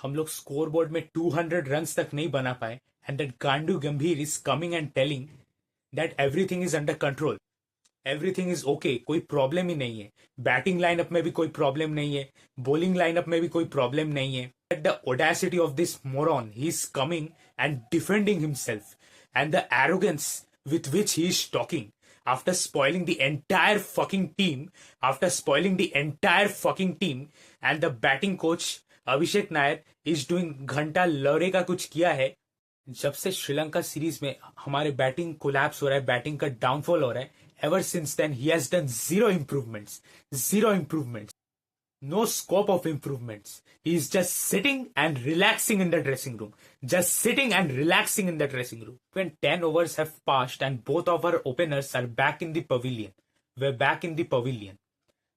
हम लोग score board में 200 रन तक नहीं बना पाए, एंड दैट गांडू गंभीर is coming and telling that everything is under control, everything is okay, कोई प्रॉब्लम ही नहीं है, बैटिंग लाइनअप में भी कोई प्रॉब्लम नहीं है, बॉलिंग लाइनअप में भी कोई प्रॉब्लम नहीं है. The audacity of this moron, he is coming and defending himself, and the arrogance with which he is talking after spoiling the entire fucking team, after spoiling the entire fucking team, and the batting coach Abhishek Nair is doing घंटा लौरे का कुछ किया है. जब से Sri Lanka series में हमारे batting collapse हो रहा है, बैटिंग का डाउनफॉल हो रहा है, ever since then he has done zero improvements, no scope of improvements. He is just sitting and relaxing in the dressing room. Just sitting and relaxing in the dressing room. When 10 overs have passed and both of our openers are back in the pavilion. We're back in the pavilion.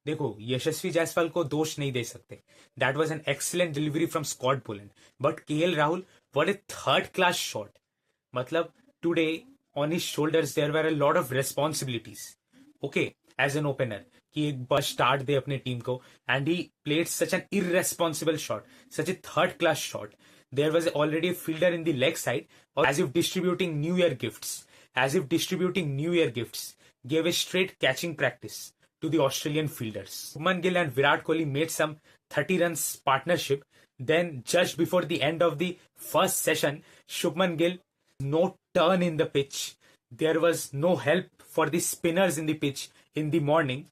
देखो, यशस्वी जायसवाल को दोष नहीं दे सकते. That was an excellent delivery from Scott Boland. But KL Rahul, what a third class shot. मतलब today on his shoulders there were a lot of responsibilities. Okay, as an opener. कि एक बार start दे अपने team को, and he played such an irresponsible shot, such a third class shot. There was already a fielder in the leg side, or as if distributing New Year gifts, gave a straight catching practice to the Australian fielders. Shubman Gill and Virat Kohli made some 30 runs partnership. Then just before the end of the first session, Shubman Gill, no turn in the pitch. There was no help for the spinners in the pitch in the morning.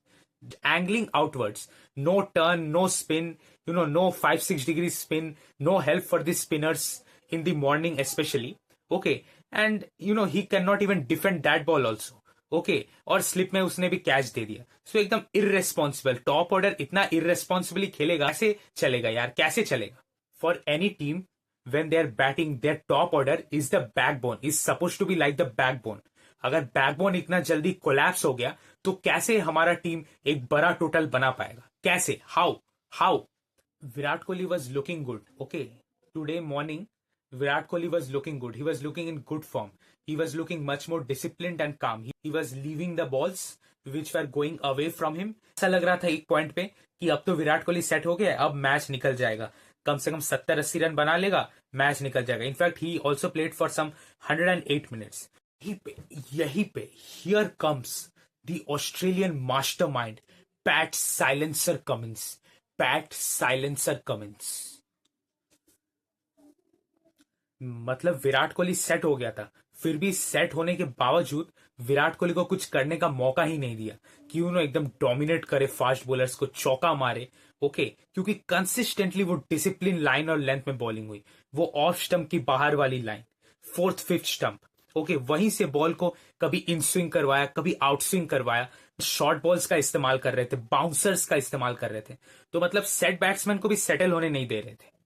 Angling outwards, no turn, no spin, no 5-6 degree spin, no help for the spinners in the morning especially. Okay, and he cannot even defend that ball also. Okay, और slip में उसने भी catch दे दिया. सो एकदम irresponsible. Top order इतना इररेस्पॉन्सिबली खेलेगा, कैसे चलेगा यार, कैसे चलेगा? For any team when they are batting, their top order is the backbone, is supposed to be like the backbone. अगर बैकबोन इतना जल्दी कोलैप्स हो गया तो कैसे हमारा टीम एक बड़ा टोटल बना पाएगा? कैसे? How? Virat Kohli was looking good. Okay, today morning Virat Kohli was looking good. He was looking in good form. He was looking much more disciplined and calm. He was leaving the balls which were going away from him. ऐसा लग रहा था एक point पे कि अब तो Virat Kohli set हो गया, अब मैच निकल जाएगा, कम से कम 70-80 रन बना लेगा, मैच निकल जाएगा. In fact he also played for some 108 minutes. यही पे here comes the Australian mastermind Pat silencer Cummins. मतलब विराट कोहली सेट हो गया था, फिर भी सेट होने के बावजूद विराट कोहली को कुछ करने का मौका ही नहीं दिया कि एकदम डोमिनेट करे, फास्ट बॉलर्स को चौका मारे. ओके, क्योंकि कंसिस्टेंटली वो डिसिप्लिन लाइन और लेंथ में बॉलिंग हुई. वो ऑफ स्टंप की बाहर वाली line, 4th 5th stump. Okay, वहीं से बॉल को कभी इन स्विंग करवाया, कभी आउट स्विंग करवाया. शॉर्ट बॉल्स का इस्तेमाल कर रहे थे, बाउंसर्स का इस्तेमाल कर रहे थे. तो मतलब सेट बैट्समैन को भी सेटल होने नहीं दे रहे थे.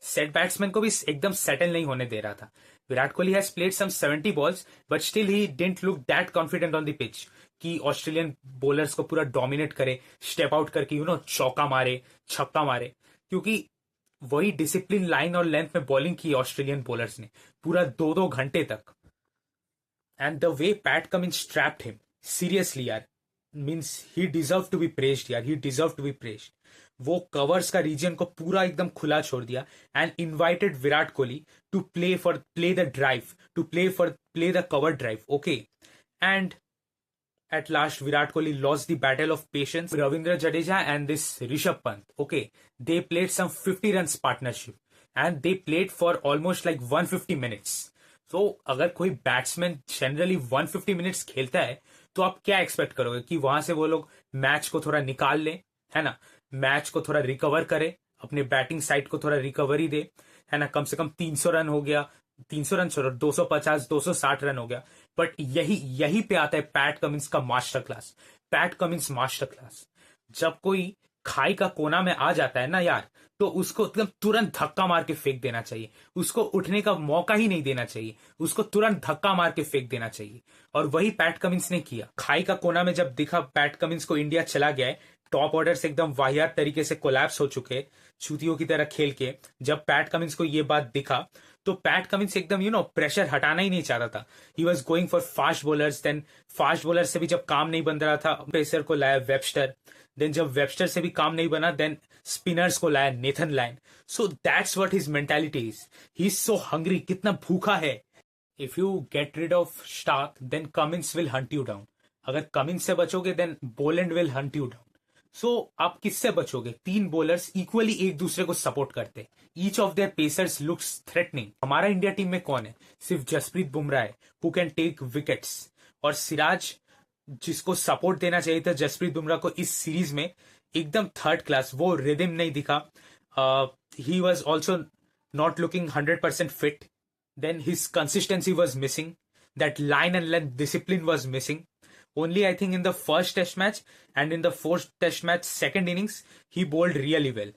सेट बैट्समैन को भी एकदम सेटल नहीं होने दे रहा था. Virat Kohli has played some 70 balls, but still he didn't look that confident on the pitch कि ऑस्ट्रेलियन बॉलर्स को पूरा डोमिनेट करे, स्टेप आउट करके चौका मारे, छक्का मारे. क्योंकि वही डिसिप्लिन लाइन और लेंथ में बॉलिंग की ऑस्ट्रेलियन बॉलर्स ने पूरा 2-2 घंटे तक. And the way Pat Cummins trapped him, seriously यार, means he deserved to be praised यार, he deserved to be praised. वो कवर्स का रीजन को पूरा एकदम खुला छोड़ दिया and invited Virat Kohli to play the drive, to play the cover drive. Okay, and at last Virat Kohli lost the battle of patience. Ravindra Jadeja and this Rishabh Pant, okay, they played some 50 runs partnership and they played for almost like 150 minutes. तो अगर कोई batsman generally 150 minutes खेलता है तो आप क्या expect करोगे कि वहां से वो लोग मैच को थोड़ा निकाल ले, है ना, मैच को थोड़ा रिकवर करे, अपने बैटिंग साइड को थोड़ा रिकवरी दे, है ना. कम से कम 300 रन हो गया, 300 रन छोड़ो, 250-260 रन हो गया. बट यही पे आता है पैट कमिंस का मास्टर क्लास. जब कोई खाई का कोना में आ जाता है ना यार, तो उसको एकदम तुरंत धक्का मार के फेंक देना चाहिए. उसको उठने का मौका ही नहीं देना चाहिए, उसको तुरंत धक्का मार के फेंक देना चाहिए. और वही पैट कमिंस ने किया. खाई का कोना में जब दिखा पैट कमिंस को इंडिया चला गया है, टॉप ऑर्डर से एकदम वाहियात तरीके से कोलैप्स हो चुके, चूतियों की तरह खेल के, जब पैट कमिंस को ये बात दिखा तो पैट कमिंस एकदम प्रेशर हटाना ही नहीं चाहता था. He was going for fast bowlers. Then fast bowler से भी जब काम नहीं बन रहा था, पेसर को लाया वेबस्टर. देन जब वेबस्टर से भी काम नहीं बना, देन स्पिनर्स को लाया Nathan line. So that's what his mentality is. He's so hungry. कितना भूखा है. If you get rid of Stark, then Cummins will hunt you down. अगर Cummins से बचोगे, then Boland will hunt you down. So आप किससे बचोगे? तीन bowlers equally एक दूसरे को सपोर्ट करते. Each of their pacers looks threatening. हमारा इंडिया टीम में कौन है? सिर्फ जसप्रीत बुमराह है हु कैन टेक विकेट्स. और सिराज, जिसको सपोर्ट देना चाहिए था जसप्रीत बुमराह को इस सीरीज में, एकदम थर्ड क्लास. वो रिदम नहीं दिखा. He was also not looking 100% fit. Then his consistency was missing. That line and length discipline was missing. Only I think in the first test match and in the fourth test match second innings, he bowled really well.